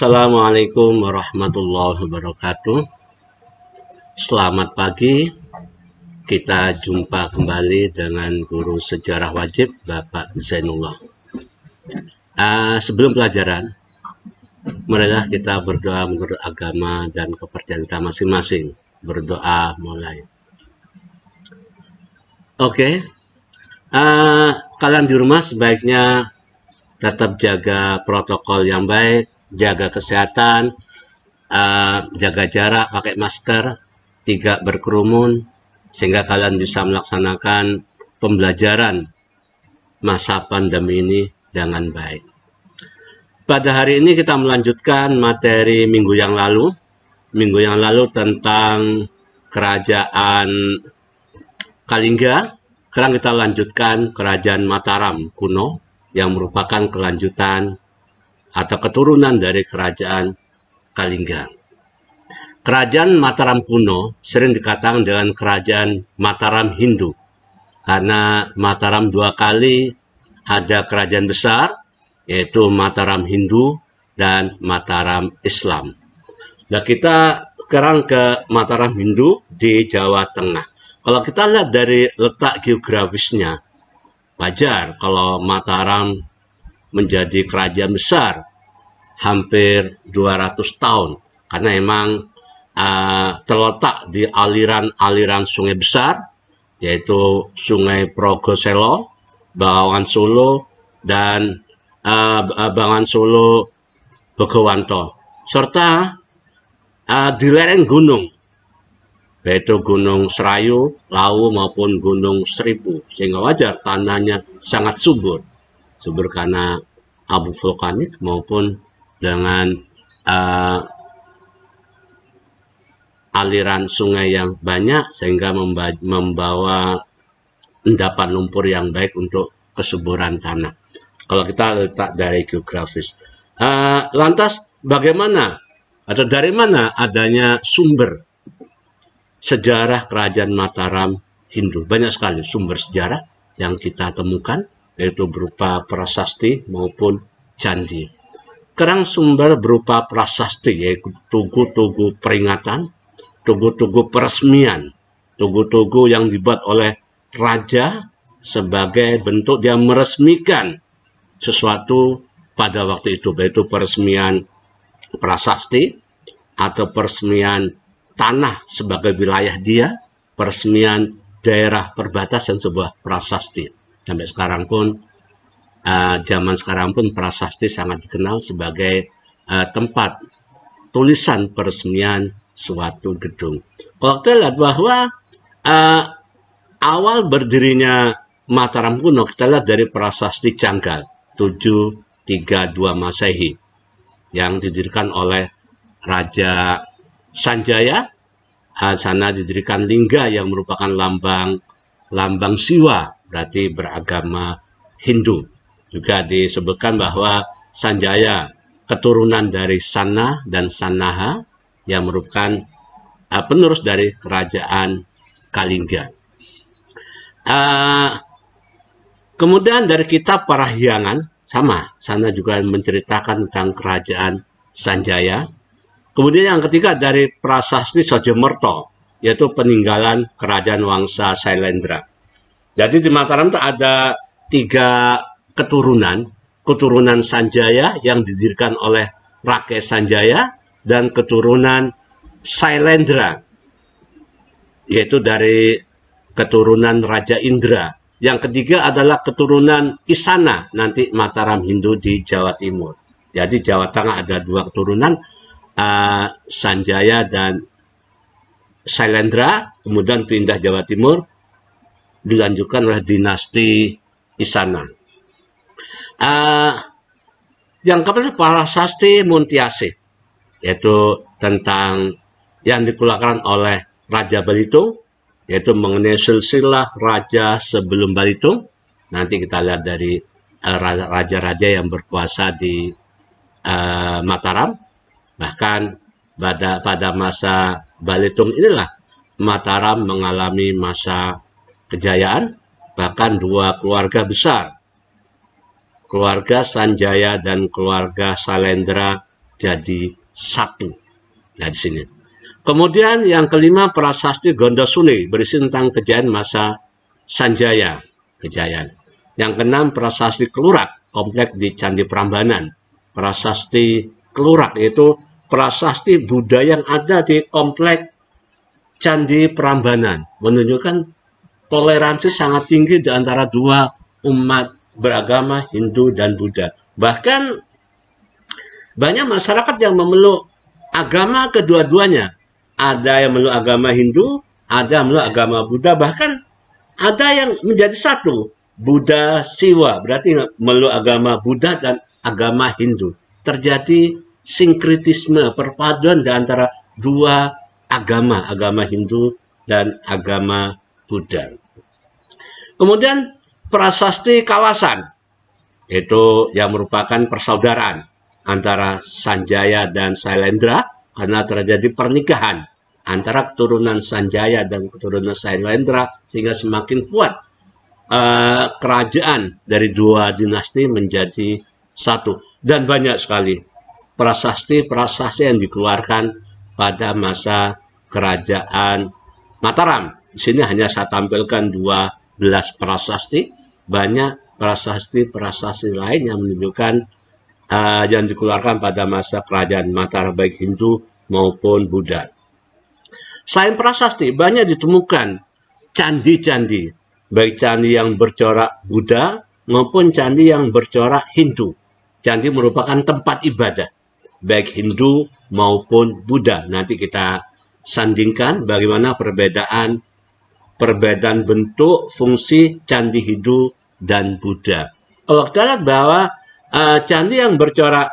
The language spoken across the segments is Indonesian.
Assalamualaikum warahmatullahi wabarakatuh. Selamat pagi. Kita jumpa kembali dengan guru sejarah wajib Bapak Zainullah. Sebelum pelajaran, marilah kita berdoa menurut agama dan kepercayaan kita masing-masing. Berdoa mulai. Oke. Kalian di rumah sebaiknya tetap jaga protokol yang baik, jaga kesehatan, jaga jarak, pakai masker, tidak berkerumun, sehingga kalian bisa melaksanakan pembelajaran masa pandemi ini dengan baik. Pada hari ini kita melanjutkan materi minggu yang lalu. Minggu yang lalu tentang kerajaan Kalingga. Sekarang kita lanjutkan kerajaan Mataram kuno, yang merupakan kelanjutan atau keturunan dari kerajaan Kalingga. Kerajaan Mataram kuno sering dikatakan dengan kerajaan Mataram Hindu, karena Mataram dua kali ada kerajaan besar, yaitu Mataram Hindu dan Mataram Islam. Nah, kita sekarang ke Mataram Hindu di Jawa Tengah. Kalau kita lihat dari letak geografisnya, wajar kalau Mataram menjadi kerajaan besar hampir 200 tahun. Karena memang terletak di aliran-aliran sungai besar, yaitu Sungai Progoselo, Bengawan Solo, dan Bengawan Solo Begowanto. Serta di lereng gunung, yaitu Gunung Serayu, Lawu maupun Gunung Seribu, sehingga wajar tanahnya sangat subur karena abu vulkanik maupun dengan aliran sungai yang banyak, sehingga membawa endapan lumpur yang baik untuk kesuburan tanah. Kalau kita letak dari geografis, lantas bagaimana atau dari mana adanya sumber sejarah kerajaan Mataram Hindu? Banyak sekali sumber sejarah yang kita temukan, yaitu berupa prasasti maupun candi. Sekarang sumber berupa prasasti, yaitu tugu-tugu peringatan, tugu-tugu peresmian, tugu-tugu yang dibuat oleh raja sebagai bentuk dia meresmikan sesuatu pada waktu itu, yaitu peresmian prasasti atau peresmian tanah sebagai wilayah dia, peresmian daerah perbatasan sebuah prasasti. Sampai sekarang pun, zaman sekarang pun prasasti sangat dikenal sebagai tempat tulisan peresmian suatu gedung. Kalau kita lihat bahwa awal berdirinya Mataram kuno, kita lihat dari prasasti Canggal 732 Masehi yang didirikan oleh Raja Sanjaya. Sana didirikan lingga yang merupakan lambang Siwa, berarti beragama Hindu. Juga disebutkan bahwa Sanjaya keturunan dari Sana dan Sanaha yang merupakan penerus dari kerajaan Kalingga. Kemudian dari kitab Parahyangan, sana juga menceritakan tentang kerajaan Sanjaya. Kemudian yang ketiga dari prasasti Sojomerto, yaitu peninggalan kerajaan Wangsa Sailendra. Jadi di Mataram itu ada 3 keturunan Sanjaya yang didirikan oleh Rakyat Sanjaya, dan keturunan Sailendra, yaitu dari keturunan Raja Indra. Yang ketiga adalah keturunan Isana, nanti Mataram Hindu di Jawa Timur. Jadi Jawa Tengah ada 2 keturunan, Sanjaya dan Sailendra, kemudian pindah Jawa Timur, dilanjutkan oleh dinasti Isana. Yang keempat prasasti Muntiasih, yaitu tentang yang dikeluarkan oleh Raja Balitung, yaitu mengenai silsilah raja sebelum Balitung. Nanti kita lihat dari raja-raja yang berkuasa di Mataram. Bahkan pada masa Balitung inilah Mataram mengalami masa kejayaan. Bahkan 2 keluarga besar, keluarga Sanjaya dan keluarga Sailendra, jadi satu. Nah, di sini. Kemudian yang kelima, prasasti Gondosuli berisi tentang kejayaan masa Sanjaya, kejayaan. Yang keenam, prasasti Kelurak, kompleks di Candi Prambanan. Prasasti Kelurak yaitu prasasti budaya yang ada di kompleks Candi Prambanan, menunjukkan toleransi sangat tinggi di antara dua umat beragama Hindu dan Buddha. Bahkan banyak masyarakat yang memeluk agama kedua-duanya. Ada yang memeluk agama Hindu, ada yang memeluk agama Buddha, bahkan ada yang menjadi satu. Buddha Siwa, berarti memeluk agama Buddha dan agama Hindu. Terjadi sinkretisme, perpaduan di antara dua agama, agama Hindu dan agama Buddha. Kemudian prasasti Kalasan, itu yang merupakan persaudaraan antara Sanjaya dan Sailendra karena terjadi pernikahan antara keturunan Sanjaya dan keturunan Sailendra sehingga semakin kuat kerajaan dari dua dinasti menjadi satu. Dan banyak sekali prasasti-prasasti yang dikeluarkan pada masa kerajaan Mataram. Di sini hanya saya tampilkan 12 prasasti. Banyak prasasti-prasasti lain yang menunjukkan yang dikeluarkan pada masa kerajaan Mataram baik Hindu maupun Buddha. Selain prasasti, banyak ditemukan candi-candi, baik candi yang bercorak Buddha maupun candi yang bercorak Hindu. Candi merupakan tempat ibadah, baik Hindu maupun Buddha. Nanti kita sandingkan bagaimana perbedaan bentuk, fungsi candi Hindu dan Buddha. Kalau kita lihat bahwa candi yang bercorak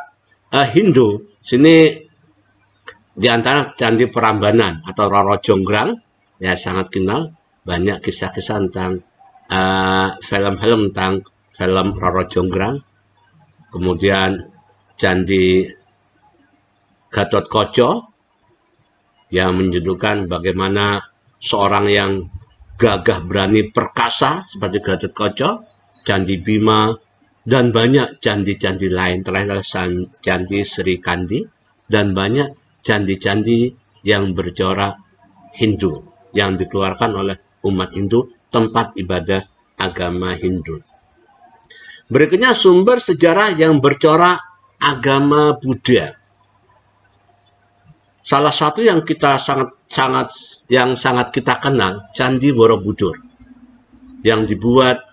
Hindu, sini di antara Candi Prambanan atau Roro Jonggrang, ya sangat kenal, banyak kisah-kisah tentang film-film tentang film Roro Jonggrang. Kemudian Candi Gatotkaca yang menunjukkan bagaimana seorang yang gagah berani perkasa seperti Gatotkaca, Candi Bima, dan banyak candi-candi lain. Terakhir Candi Sri Kandi, dan banyak candi-candi yang bercorak Hindu yang dikeluarkan oleh umat Hindu, tempat ibadah agama Hindu. Berikutnya sumber sejarah yang bercorak agama Buddha. Salah satu yang kita sangat kita kenal, Candi Borobudur, yang dibuat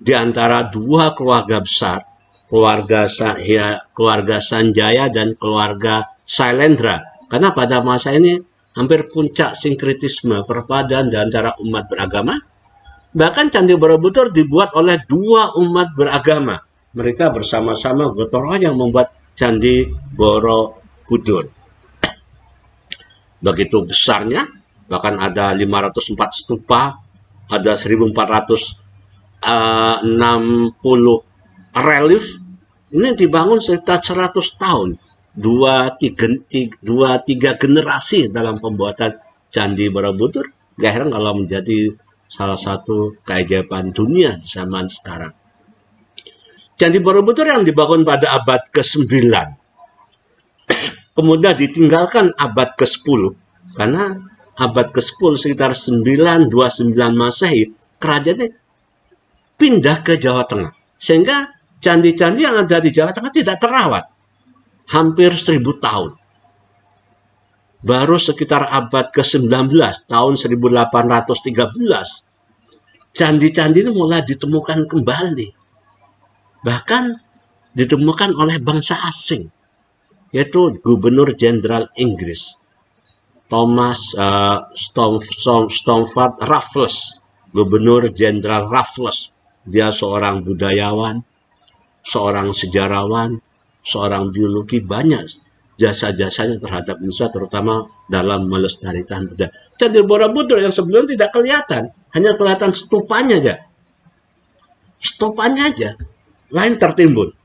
di antara dua keluarga besar, keluarga Sanjaya dan keluarga Sailendra. Karena pada masa ini hampir puncak sinkretisme, perpaduan di antara umat beragama. Bahkan Candi Borobudur dibuat oleh dua umat beragama. Mereka bersama-sama gotong royong yang membuat Candi Borobudur. Begitu besarnya, bahkan ada 504 stupa, ada 1460 relief. Ini dibangun sekitar 100 tahun. Dua tiga generasi dalam pembuatan Candi Borobudur. Gak heran kalau menjadi salah satu keajaiban dunia di zaman sekarang. Candi Borobudur yang dibangun pada abad ke-9 kemudian ditinggalkan abad ke-10 karena abad ke-10 sekitar 929 Masehi kerajaannya pindah ke Jawa Tengah sehingga candi-candi yang ada di Jawa Tengah tidak terawat hampir 1000 tahun. Baru sekitar abad ke-19 tahun 1813 candi-candi itu mulai ditemukan kembali, bahkan ditemukan oleh bangsa asing, yaitu Gubernur Jenderal Inggris Thomas Stamford Raffles. Gubernur Jenderal Raffles, dia seorang budayawan, seorang sejarawan, seorang biologi, banyak jasa-jasanya terhadap Indonesia, terutama dalam melestarikan budaya. Candi Borobudur yang sebelumnya tidak kelihatan, hanya kelihatan stupanya aja. Stupanya aja, lain tertimbun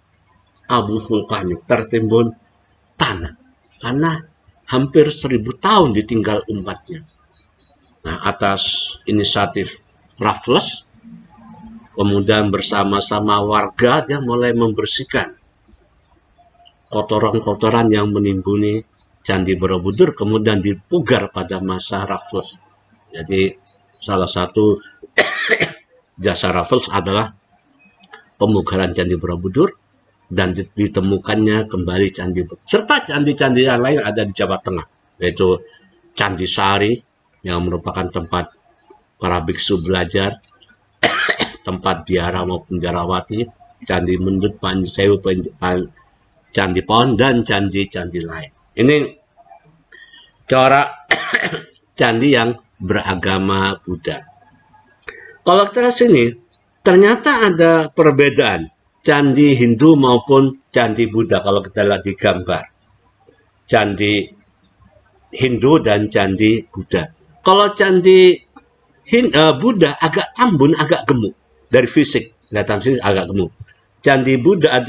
abu vulkanik, tertimbun tanah, karena hampir 1000 tahun ditinggal umatnya. Nah, atas inisiatif Raffles, kemudian bersama-sama warga dia mulai membersihkan kotoran-kotoran yang menimbuni Candi Borobudur kemudian dipugar pada masa Raffles. Jadi salah satu jasa Raffles adalah pemugaran Candi Borobudur dan ditemukannya kembali Candi serta candi-candi yang lain ada di Jawa Tengah, yaitu Candi Sari yang merupakan tempat para biksu belajar, tempat biara maupun biarawati, Candi Mendut, Panji Sewu, Candi Pon, dan candi-candi lain. Ini corak candi yang beragama Buddha. Kalau kita sini, ternyata ada perbedaan candi Hindu maupun candi Buddha kalau kita lihat di gambar. Candi Hindu dan candi Buddha. Kalau candi Buddha agak tambun, agak gemuk dari fisik, kelihatan sini agak gemuk. Candi Buddha,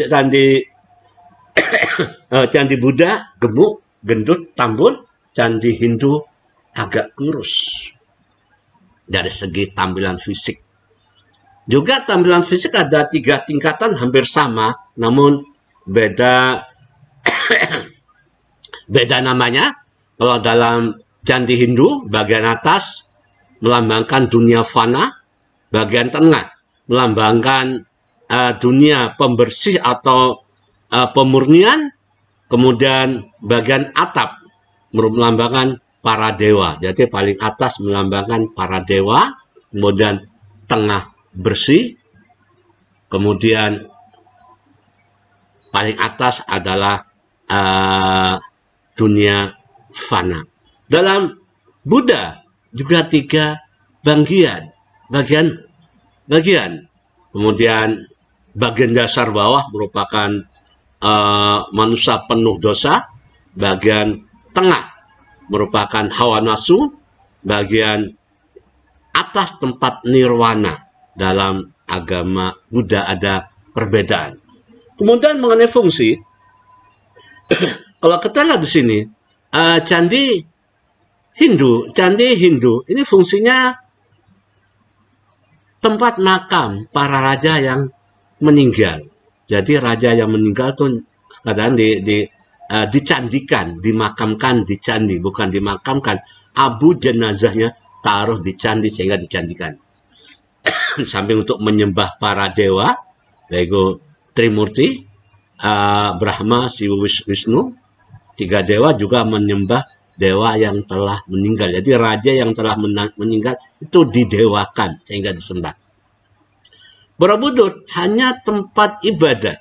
candi Buddha gemuk, gendut, tambun. Candi Hindu agak kurus dari segi tampilan fisik. Juga tampilan fisik ada 3 tingkatan hampir sama, namun beda beda namanya. Kalau dalam candi Hindu, bagian atas melambangkan dunia fana, bagian tengah melambangkan dunia pembersih atau pemurnian, kemudian bagian atap melambangkan para dewa. Jadi paling atas melambangkan para dewa, kemudian tengah bersih, kemudian paling atas adalah dunia fana. Dalam Buddha juga 3 bagian. Kemudian bagian dasar bawah merupakan manusia penuh dosa, bagian tengah merupakan hawa nafsu, bagian atas tempat nirwana. Dalam agama Buddha ada perbedaan. Kemudian mengenai fungsi, kalau kita lihat di sini, candi Hindu ini fungsinya tempat makam para raja yang meninggal. Jadi raja yang meninggal itu kadang dicandikan, dimakamkan di candi, bukan dimakamkan. Abu jenazahnya taruh di candi sehingga dicandikan. Samping untuk menyembah para dewa, yaitu Trimurti, Brahma, Siwa, Wisnu, 3 dewa juga menyembah dewa yang telah meninggal. Jadi raja yang telah meninggal itu didewakan sehingga disembah. Borobudur hanya tempat ibadah.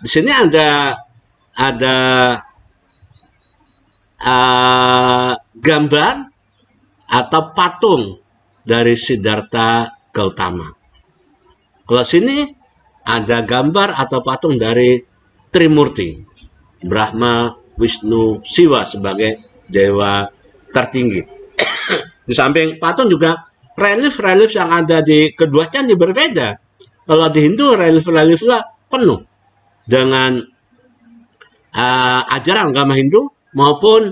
Di sini ada gambar atau patung dari Siddhartha Gautama. Kalau sini ada gambar atau patung dari Trimurti, Brahma, Wisnu, Siwa sebagai dewa tertinggi. Di samping patung juga relief-relief yang ada di kedua candi berbeda. Kalau di Hindu relief-reliefnya penuh dengan ajaran agama Hindu maupun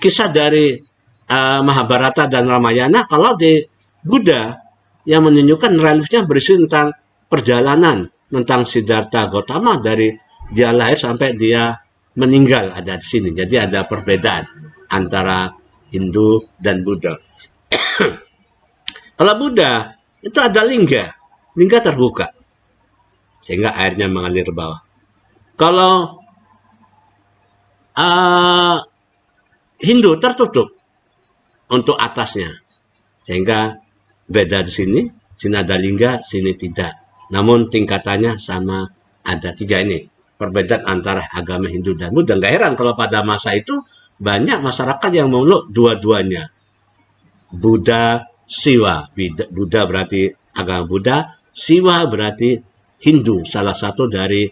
kisah dari Mahabharata dan Ramayana. Kalau di Buddha yang menunjukkan reliefnya berisi tentang perjalanan, tentang Siddhartha Gautama dari dia lahir sampai dia meninggal ada di sini. Jadi ada perbedaan antara Hindu dan Buddha. Kalau Buddha itu ada lingga terbuka sehingga airnya mengalir ke bawah. Kalau Hindu tertutup untuk atasnya, sehingga beda di sini. Sini ada lingga, sini tidak. Namun tingkatannya sama, ada 3 ini. Perbedaan antara agama Hindu dan Buddha. Nggak heran kalau pada masa itu banyak masyarakat yang memeluk dua-duanya. Buddha, Siwa. Buddha berarti agama Buddha, Siwa berarti Hindu. Salah satu dari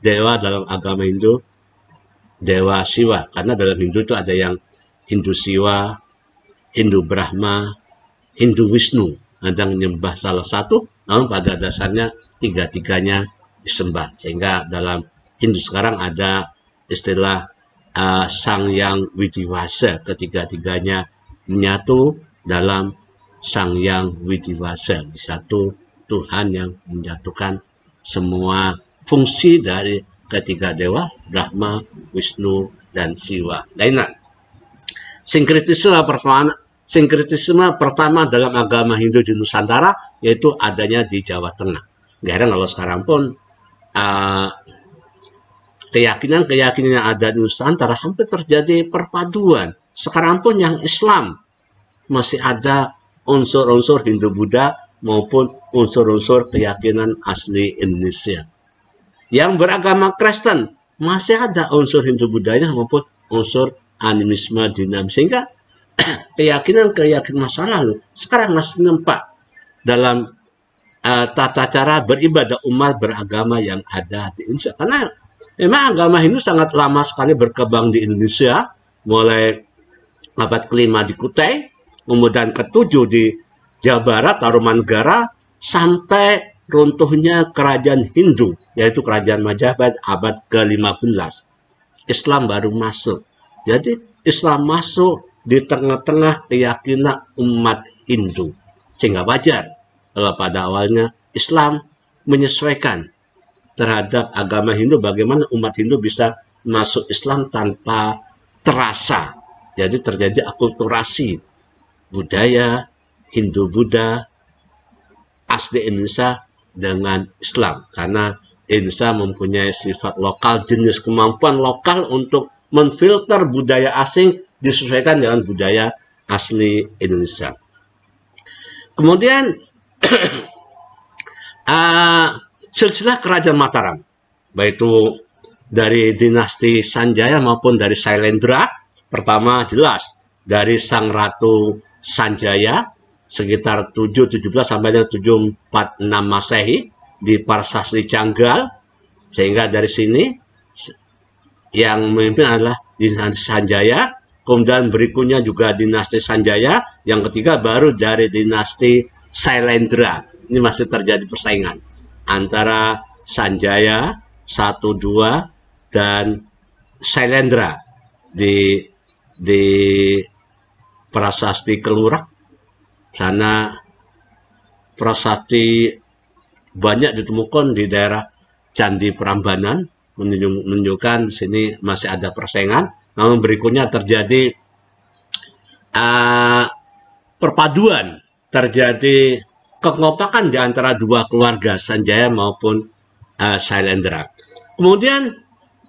dewa dalam agama Hindu, dewa Siwa. Karena dalam Hindu itu ada yang Hindu Siwa, Hindu Brahma, Hindu Wisnu. Ada yang menyembah salah satu, namun pada dasarnya 3-tiganya disembah. Sehingga dalam Hindu sekarang ada istilah Sang Yang Widiwasa. Ketiga-tiganya menyatu dalam Sang Yang Widiwasa. Di satu Tuhan yang menyatukan semua fungsi dari ketiga dewa, Brahma, Wisnu, dan Siwa. Nah, ingat, sinkretisme pertama dalam agama Hindu di Nusantara yaitu adanya di Jawa Tengah. Gak heran kalau sekarang pun keyakinan-keyakinan yang ada di Nusantara hampir terjadi perpaduan. Sekarang pun yang Islam masih ada unsur-unsur Hindu-Buddha maupun unsur-unsur keyakinan asli Indonesia. Yang beragama Kristen masih ada unsur Hindu-Buddhanya maupun unsur animisme dinamis. Sehingga keyakinan-keyakinan masa lalu sekarang masih nampak dalam tata cara beribadah umat beragama yang ada di Indonesia. Karena memang agama Hindu sangat lama sekali berkembang di Indonesia, mulai abad ke-5 di Kutai, kemudian ke-7 di Jawa Barat, Tarumanegara, sampai runtuhnya kerajaan Hindu, yaitu kerajaan Majapahit abad ke-15. Islam baru masuk. Jadi Islam masuk di tengah-tengah keyakinan umat Hindu. Sehingga wajar kalau pada awalnya Islam menyesuaikan terhadap agama Hindu, bagaimana umat Hindu bisa masuk Islam tanpa terasa. Jadi terjadi akulturasi budaya Hindu-Buddha asli Indonesia dengan Islam. Karena Indonesia mempunyai sifat lokal, jenis kemampuan lokal untuk menfilter budaya asing disesuaikan dengan budaya asli Indonesia. Kemudian silsilah kerajaan Mataram, baik itu dari dinasti Sanjaya maupun dari Sailendra. Pertama jelas dari Sang Ratu Sanjaya sekitar 717 sampai dengan 746 Masehi di Parsasli Canggal, sehingga dari sini yang memimpin adalah dinasti Sanjaya. Kemudian berikutnya juga dinasti Sanjaya, yang ketiga baru dari dinasti Sailendra. Ini masih terjadi persaingan antara Sanjaya 1, 2 dan Sailendra di Prasasti Kelurak. Sana prasasti banyak ditemukan di daerah Candi Prambanan, menunjukkan di sini masih ada persaingan. Namun berikutnya terjadi perpaduan, terjadi kekompakan di antara dua keluarga, Sanjaya maupun Sailendra. Kemudian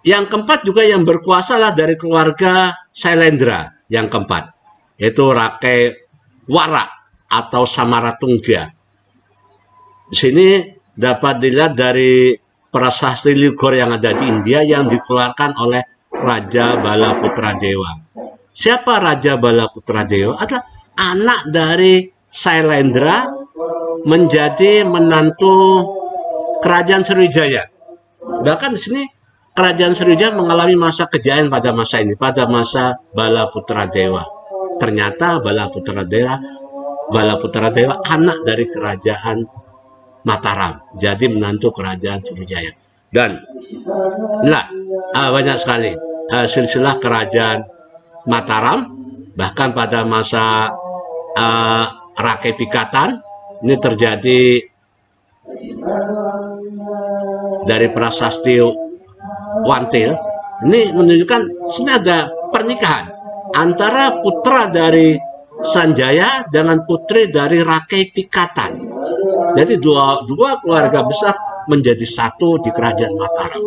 yang keempat juga yang berkuasa lah dari keluarga Sailendra, yang keempat, yaitu Rakai Wara atau Samaratungga. Di sini dapat dilihat dari prasasti Ligor yang ada di India yang dikeluarkan oleh Raja Balaputra Dewa. Siapa Raja Balaputra Dewa? Adalah anak dari Sailendra menjadi menantu Kerajaan Sriwijaya. Bahkan di sini Kerajaan Sriwijaya mengalami masa kejayaan pada masa ini, pada masa Balaputra Dewa. Ternyata Balaputra Dewa anak dari Kerajaan Mataram, jadi menantu Kerajaan Sriwijaya. Dan banyak sekali silsilah Kerajaan Mataram, bahkan pada masa Rakai Pikatan ini terjadi dari prasasti Wantil. Ini menunjukkan sini ada pernikahan antara putra dari Sanjaya dengan putri dari Rakai Pikatan. Jadi dua keluarga besar menjadi satu di Kerajaan Mataram.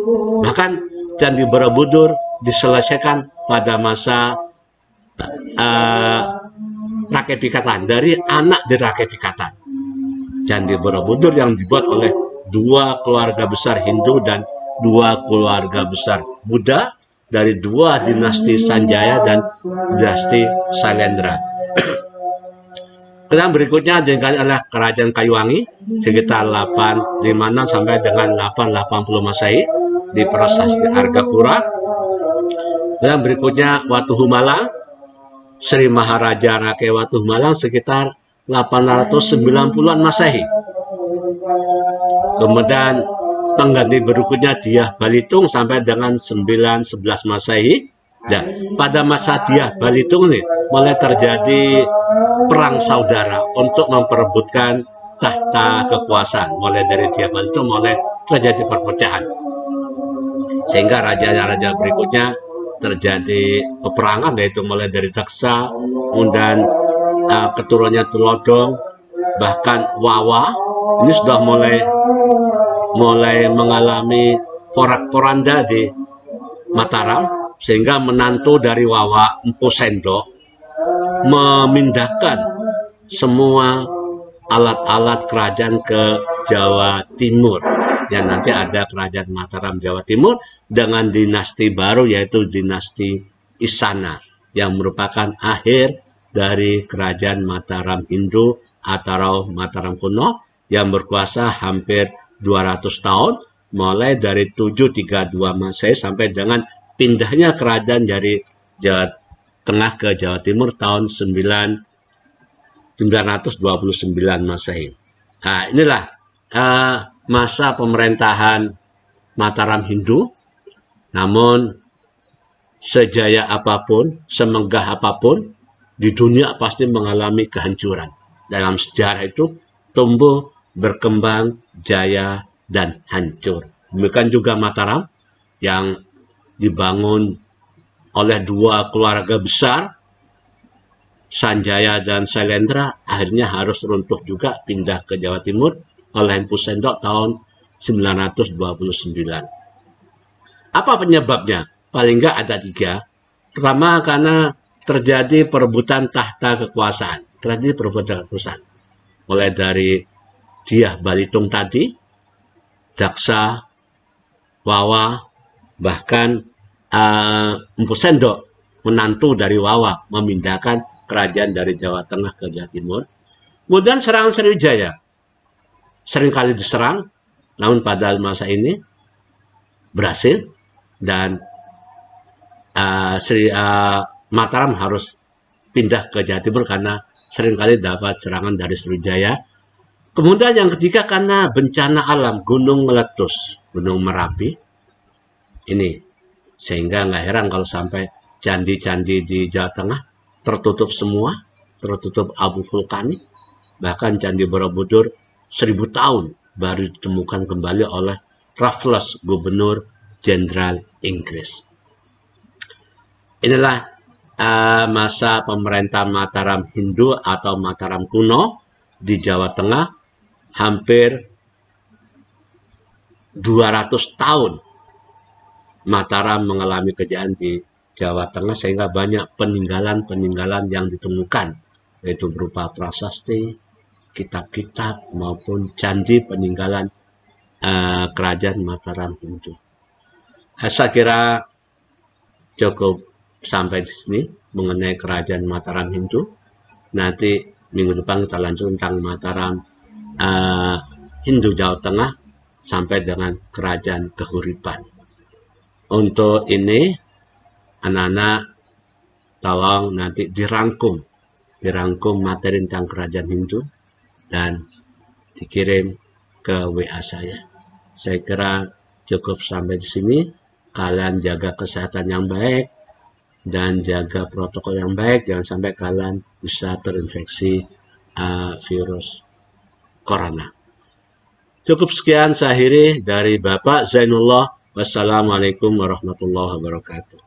Bahkan Candi Borobudur diselesaikan pada masa Rakai Pikatan, dari anak dari Rakai Pikatan. Candi Borobudur yang dibuat oleh dua keluarga besar Hindu dan dua keluarga besar Buddha dari dua dinasti Sanjaya dan dinasti Sailendra. Kemudian berikutnya adalah Kerajaan Kayuwangi sekitar 856 sampai dengan 880 Masehi di prasasti Argapura. Dan berikutnya Watu Humalang, Sri Maharaja Rakai Watu Humalang sekitar 890-an Masehi. Kemudian pengganti berikutnya Dyah Balitung sampai dengan 911 Masehi. Dan pada masa Dyah Balitung ini mulai terjadi perang saudara untuk memperebutkan tahta kekuasaan. Mulai dari Dyah Balitung mulai terjadi perpecahan. Sehingga raja-raja berikutnya terjadi peperangan, yaitu mulai dari Daksa, kemudian keturunannya Tulodong, bahkan Wawa. Ini sudah mulai mengalami porak-poranda di Mataram, sehingga menantu dari Wawa, Empu Sendok, memindahkan semua alat-alat kerajaan ke Jawa Timur. Ya, nanti ada kerajaan Mataram Jawa Timur dengan dinasti baru, yaitu dinasti Isana, yang merupakan akhir dari kerajaan Mataram Hindu atau Mataram kuno yang berkuasa hampir 200 tahun, mulai dari 732 Masehi sampai dengan pindahnya kerajaan dari Jawa Tengah ke Jawa Timur tahun 929 Masehi. Nah, inilah masa pemerintahan Mataram Hindu. Namun sejaya apapun, semegah apapun, di dunia pasti mengalami kehancuran. Dalam sejarah itu tumbuh, berkembang, jaya, dan hancur. Demikian juga Mataram yang dibangun oleh dua keluarga besar, Sanjaya dan Sailendra, akhirnya harus runtuh juga, pindah ke Jawa Timur oleh Empu Sendok tahun 929. Apa penyebabnya? Paling nggak ada 3. Pertama, karena terjadi perebutan tahta kekuasaan. Terjadi perebutan kekuasaan. Mulai dari Dyah Balitung tadi, Daksa, Wawa, bahkan Empu Sendok, menantu dari Wawa, memindahkan kerajaan dari Jawa Tengah ke Jawa Timur. Kemudian serangan Sriwijaya. Seringkali diserang, namun pada masa ini berhasil, dan Mataram harus pindah ke Jawa Timur karena seringkali dapat serangan dari Sriwijaya. Kemudian yang ketiga, karena bencana alam, gunung meletus, Gunung Merapi. Ini, sehingga nggak heran kalau sampai candi-candi di Jawa Tengah tertutup semua, tertutup abu vulkanik. Bahkan Candi Borobudur 1000 tahun baru ditemukan kembali oleh Raffles, Gubernur Jenderal Inggris. Inilah masa pemerintahan Mataram Hindu atau Mataram kuno di Jawa Tengah, hampir 200 tahun Mataram mengalami kejayaan di Jawa Tengah, sehingga banyak peninggalan-peninggalan yang ditemukan, yaitu berupa prasasti, kitab-kitab, maupun candi peninggalan kerajaan Mataram Hindu. Saya kira cukup sampai di sini mengenai kerajaan Mataram Hindu. Nanti minggu depan kita lanjut tentang Mataram Hindu Jawa Tengah sampai dengan kerajaan Kehuripan. Untuk ini, anak-anak tolong nanti dirangkum materi tentang kerajaan Hindu dan dikirim ke WA saya. Saya kira cukup sampai di sini. Kalian jaga kesehatan yang baik dan jaga protokol yang baik. Jangan sampai kalian bisa terinfeksi virus corona. Cukup sekian, saya akhiri dari Bapak Zainullah. Wassalamualaikum warahmatullahi wabarakatuh.